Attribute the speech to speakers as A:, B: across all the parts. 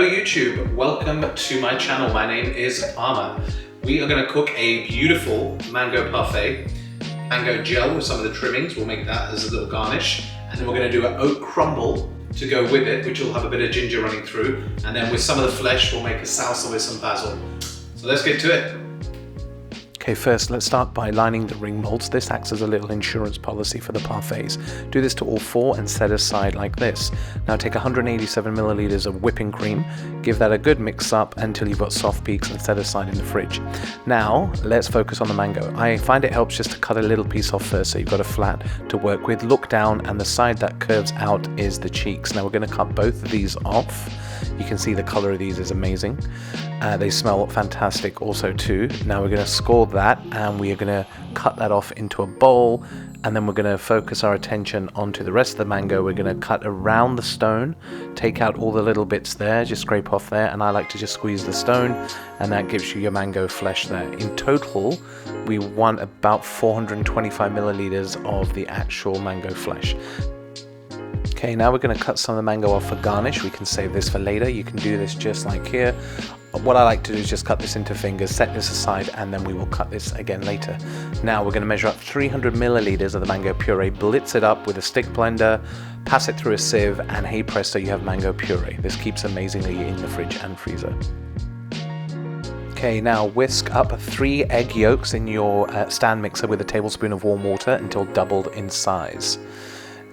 A: Hello YouTube, welcome to my channel. My name is Arma. We are going to cook a beautiful mango parfait, mango gel with some of the trimmings. We'll make that as a little garnish. And then we're going to do an oat crumble to go with it, which will have a bit of ginger running through. And then with some of the flesh, we'll make a salsa with some basil. So let's get to it.
B: Okay, first let's start by lining the ring molds. This acts as a little insurance policy for the parfaits. Do this to all four and set aside like this. Now take 187 milliliters of whipping cream, give that a good mix up until you've got soft peaks and set aside in the fridge. Now let's focus on the mango. I find it helps just to cut a little piece off first so you've got a flat to work with. Look down and the side that curves out is the cheeks. Now we're going to cut both of these off. You can see the color of these is amazing. They smell fantastic also too. Now we're going to score that and we are going to cut that off into a bowl, and then we're going to focus our attention onto the rest of the mango. We're going to cut around the stone, take out all the little bits there, just scrape off there, and I like to just squeeze the stone, and that gives you your mango flesh there. In total, we want about 425 milliliters of the actual mango flesh. Okay, now we're going to cut some of the mango off for garnish. We can save this for later. You can do this just like here. What I like to do is just cut this into fingers, set this aside, and then we will cut this again later. Now we're going to measure up 300 milliliters of the mango puree, blitz it up with a stick blender, pass it through a sieve, and hey presto, you have mango puree. This keeps amazingly in the fridge and freezer. Okay, now whisk up 3 egg yolks in your stand mixer with a tablespoon of warm water until doubled in size.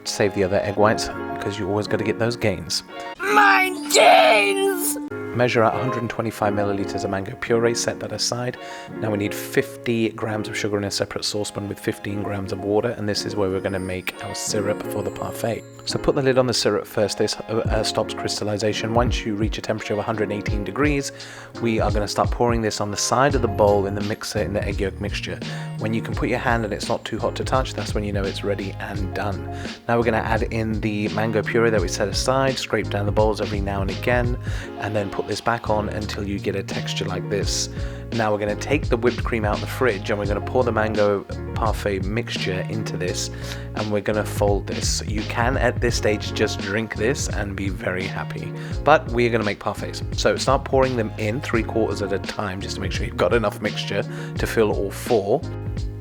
B: Save the other egg whites because you always got to get those gains. Mine gains! Measure out 125 milliliters of mango puree, set that aside. Now we need 50 grams of sugar in a separate saucepan with 15 grams of water, and this is where we're going to make our syrup for the parfait. So put the lid on the syrup first. This stops crystallization. Once you reach a temperature of 118 degrees, we are going to start pouring this on the side of the bowl in the mixer in the egg yolk mixture. When you can put your hand and it's not too hot to touch, that's when you know it's ready and done. Now we're going to add in the mango puree that we set aside, scrape down the bowls every now and again, and then put this back on until you get a texture like this. Now we're going to take the whipped cream out of the fridge and we're going to pour the mango parfait mixture into this, and we're going to fold this. You can at this stage just drink this and be very happy, but we're going to make parfaits. So start pouring them in 3/4 at a time just to make sure you've got enough mixture to fill all 4.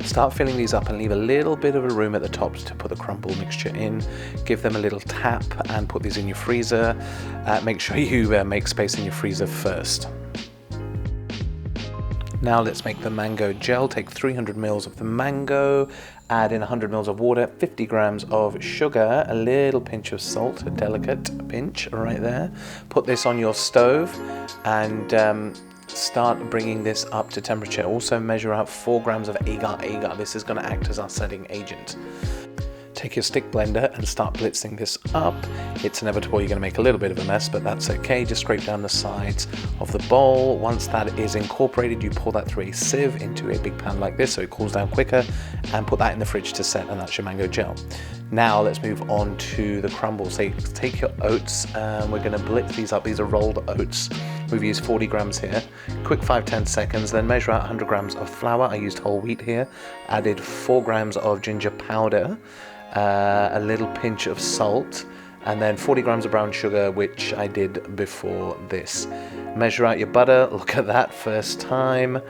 B: Start filling these up and leave a little bit of a room at the top to put the crumble mixture in. Give them a little tap and put these in your freezer. Make sure you make space in your freezer first. Now let's make the mango gel. Take 300 ml of the mango, add in 100 ml of water, 50 grams of sugar, a little pinch of salt, a delicate pinch right there. Put this on your stove and start bringing this up to temperature. Also measure out 4 grams of agar. This is going to act as our setting agent. Take your stick blender and start blitzing this up. It's inevitable you're going to make a little bit of a mess, but that's okay. Just scrape down the sides of the bowl. Once that is incorporated, you pour that through a sieve into a big pan like this so it cools down quicker, and put that in the fridge to set, and that's your mango gel. Now let's move on to the crumbles. So take your oats, and we're going to blitz these up. These are rolled oats. We've used 40 grams here. Quick 5-10 seconds, then measure out 100 grams of flour. I used whole wheat here. Added 4 grams of ginger powder, a little pinch of salt, and then 40 grams of brown sugar, which I did before this. Measure out your butter. Look at that, first time.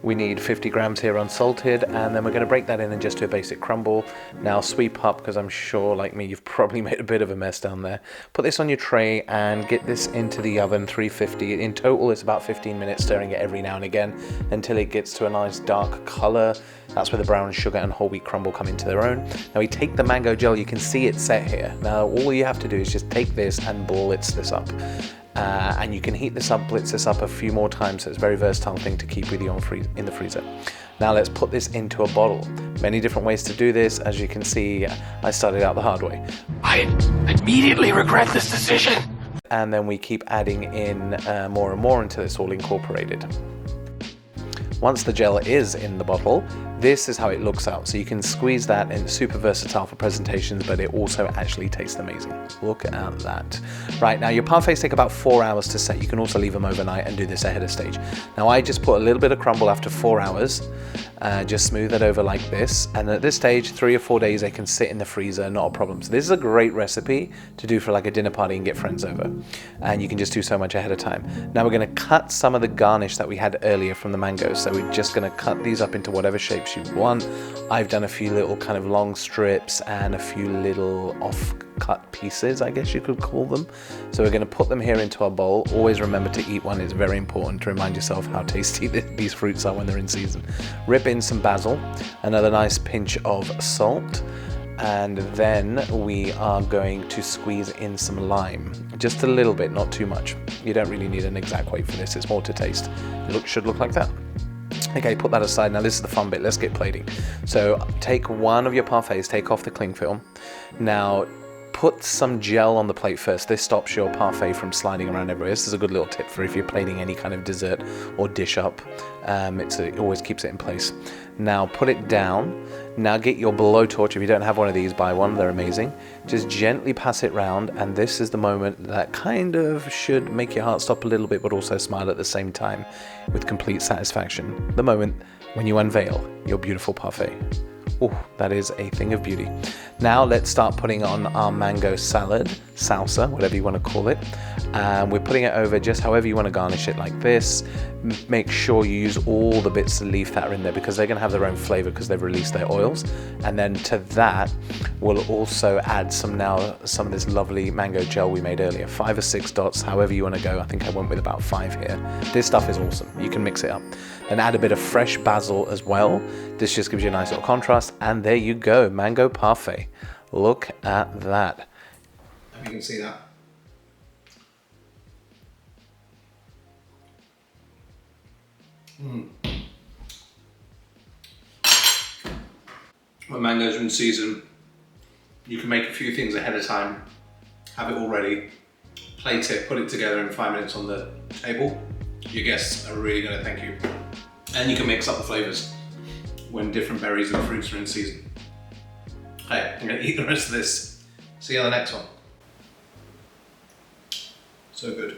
B: We need 50 grams here unsalted, and then we're going to break that in and just do a basic crumble. Now sweep up, because I'm sure, like me, you've probably made a bit of a mess down there. Put this on your tray and get this into the oven, 350. In total, it's about 15 minutes, stirring it every now and again until it gets to a nice dark color. That's where the brown sugar and whole wheat crumble come into their own. Now we take the mango gel. You can see it set here. Now all you have to do is just take this and blitz this up. And you can heat this up, blitz this up a few more times, so it's a very versatile thing to keep with you in the freezer. Now let's put this into a bottle. Many different ways to do this. As you can see, I started out the hard way.
C: I immediately regret this decision.
B: And then we keep adding in more and more until it's all incorporated. Once the gel is in the bottle, this is how it looks out. So you can squeeze that, and it's super versatile for presentations, but it also actually tastes amazing. Look at that. Right, now your parfaits take about 4 hours to set. You can also leave them overnight and do this ahead of stage. Now I just put a little bit of crumble after 4 hours. Just smooth it over like this, and at this stage 3 or 4 days they can sit in the freezer, not a problem. So this is a great recipe to do for like a dinner party and get friends over, and you can just do so much ahead of time. Now we're going to cut some of the garnish that we had earlier from the mangoes, so we're just going to cut these up into whatever shapes you want. I've done a few little kind of long strips and a few little off-cut pieces, I guess you could call them. So we're going to put them here into our bowl. Always remember to eat one. It's very important to remind yourself how tasty these fruits are when they're in season. Rip in some basil, another nice pinch of salt, and then we are going to squeeze in some lime. Just a little bit, not too much. You don't really need an exact weight for this. It's more to taste. It should look like that. Okay, put that aside. Now this is the fun bit. Let's get plating. So take one of your parfaits, take off the cling film. Now put some gel on the plate first. This stops your parfait from sliding around everywhere. This is a good little tip for if you're plating any kind of dessert or dish up. It always keeps it in place. Now put it down. Now get your blowtorch. If you don't have one of these, buy one. They're amazing. Just gently pass it round, and this is the moment that kind of should make your heart stop a little bit, but also smile at the same time with complete satisfaction. The moment when you unveil your beautiful parfait. Oh, that is a thing of beauty. Now let's start putting on our mango salad, salsa, whatever you want to call it. We're putting it over just however you want to garnish it, like this. Make sure you use all the bits of leaf that are in there, because they're going to have their own flavor because they've released their oils. And then to that, we'll also add some of this lovely mango gel we made earlier. 5 or 6 dots, however you want to go. I think I went with about 5 here. This stuff is awesome. You can mix it up. And add a bit of fresh basil as well. This just gives you a nice little contrast. And there you go, mango parfait. Look at that.
A: If you can see that. When mangoes are in season, you can make a few things ahead of time, have it all ready, plate it, put it together in 5 minutes on the table. Your guests are really going to thank you. And you can mix up the flavors when different berries and fruits are in season. Hey, I'm going to eat the rest of this. See you on the next one. So good.